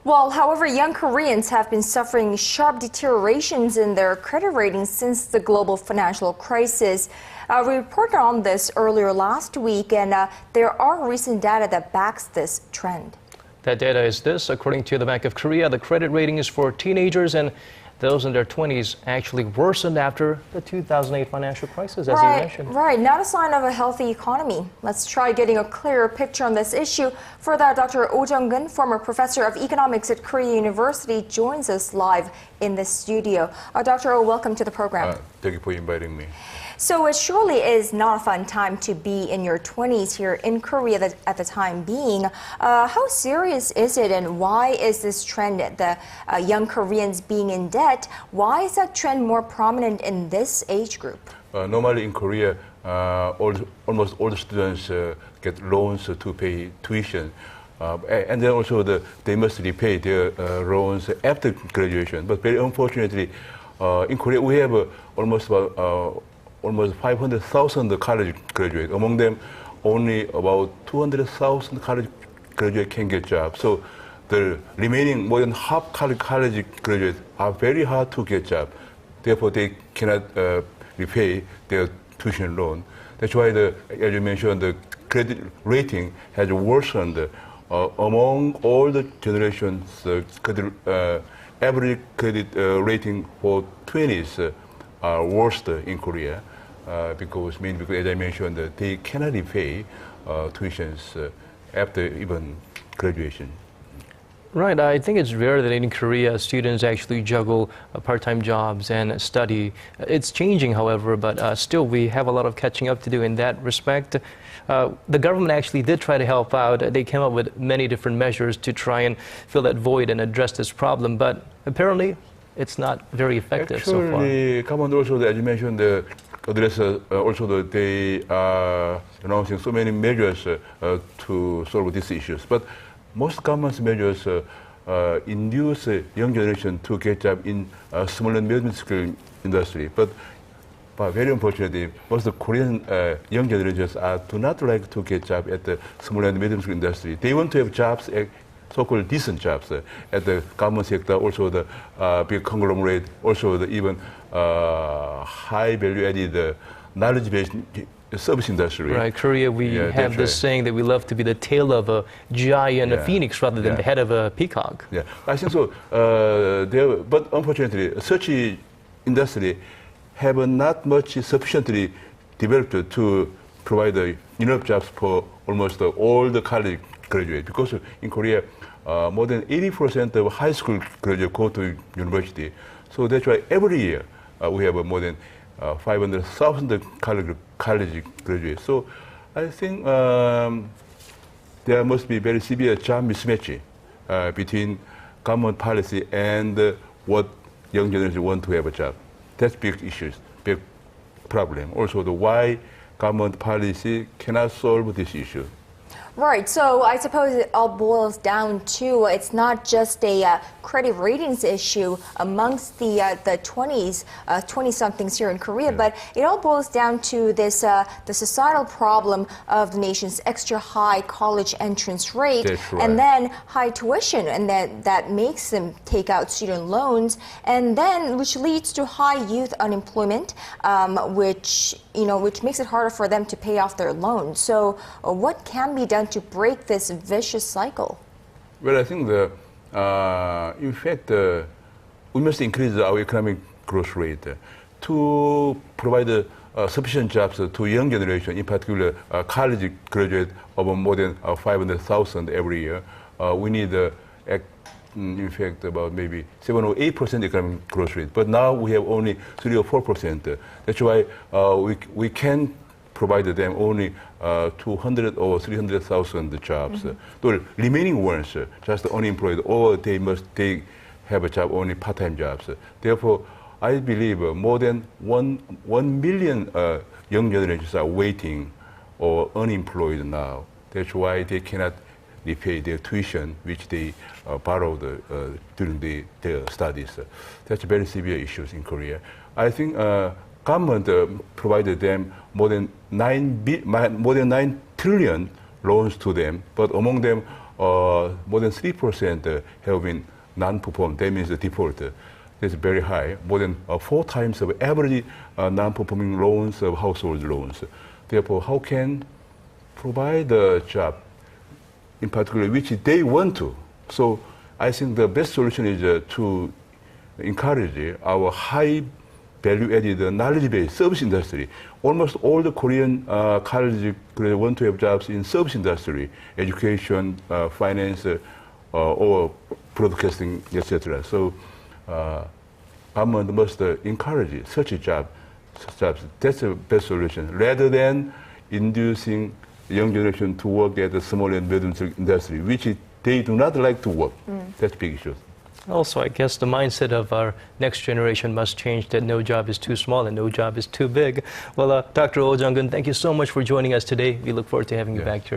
Well, however, young Koreans have been suffering sharp deteriorations in their credit ratings since the global financial crisis. We reported on this earlier last week, and there are recent data that backs this trend. That data is this. According to the Bank of Korea, the credit ratings for teenagers and those in their 20s actually worsened after the 2008 financial crisis, as you mentioned. Right, not a sign of a healthy economy. Let's try getting a clearer picture on this issue. For that, Dr. Jung-gun, former professor of economics at Korea University, joins us live in the studio. Dr. Oh, welcome to the program. Thank you for inviting me. So it surely is not a fun time to be in your 20s here in Korea at the time being. How serious is it, and why is this trend, the young Koreans being in debt, why is that trend more prominent in this age group? Normally in Korea, almost all the students get loans to pay tuition. And then also they must repay their loans after graduation. But very unfortunately, in Korea we have almost 500,000 college graduates. Among them, only about 200,000 college graduates can get jobs. So the remaining more than half college graduates are very hard to get jobs. Therefore, they cannot repay their tuition loan. That's why, as you mentioned, the credit rating has worsened among all the generations. Average credit rating for 20s are worst in Korea because as I mentioned, they cannot repay tuitions after even graduation. Right, I think it's rare that in Korea students actually juggle part-time jobs and study. It's changing, however, but still we have a lot of catching up to do in that respect. The government actually did try to help out. They came up with many different measures to try and fill that void and address this problem, but apparently it's not very effective so far. Actually, government also, as you mentioned, they are announcing so many measures to solve these issues. But most government's measures induce young generation to get job in small and medium-scale industry. But very unfortunately, most of the Korean young generations do not like to get job at the small and medium-scale industry. They want to have jobs, so-called decent jobs, at the government sector, also the big conglomerate, also the even high value-added knowledge-based service industry. Right, Korea, we have this saying that we love to be the tail of a giant, a phoenix, rather than the head of a peacock. Yeah, I think so. But unfortunately, such industry have not much sufficiently developed to provide enough jobs for almost all the college graduates. Because in Korea, more than 80% of high school graduates go to university. So that's why every year we have more than 500,000 college graduates. So I think there must be very severe job mismatch between government policy and what young generation want to have a job. That's big issues, big problem. Also, why government policy cannot solve this issue. Right, so I suppose it all boils down to it's not just a credit ratings issue amongst the 20-somethings here in Korea, but it all boils down to this the societal problem of the nation's extra high college entrance rate, and then high tuition, and that makes them take out student loans, and then which leads to high youth unemployment, which makes it harder for them to pay off their loans. So what can be done to break this vicious cycle? Well, I think in fact, we must increase our economic growth rate to provide sufficient jobs to young generation, in particular college graduates of more than 500,000 every year. We need, in fact, about maybe 7 or 8% economic growth rate. But now we have only 3 or 4%. That's why we can provide them only 200 or 300,000 jobs. The remaining ones, just unemployed, or they have a job, only part-time jobs. Therefore, I believe more than 1 million young generations are waiting or unemployed now. That's why they cannot repay their tuition, which they borrowed during their studies. That's very severe issues in Korea. I think government provided them more than 9 trillion loans to them, but among them, more than 3% have been non-performed. That means the default is very high, more than 4 times of average non-performing loans of household loans. Therefore, how can provide a job, in particular, which they want to? So I think the best solution is to encourage our high value-added knowledge-based service industry. Almost all the Korean college graduates want to have jobs in service industry, education, finance, or broadcasting, etc. So government must encourage such jobs. That's the best solution, rather than inducing young generation to work at the small and medium industry, which they do not like to work. That's a big issue. Also, I guess the mindset of our next generation must change, that no job is too small and no job is too big. Well, Dr. Oh Jung-gun, thank you so much for joining us today. We look forward to having you back here.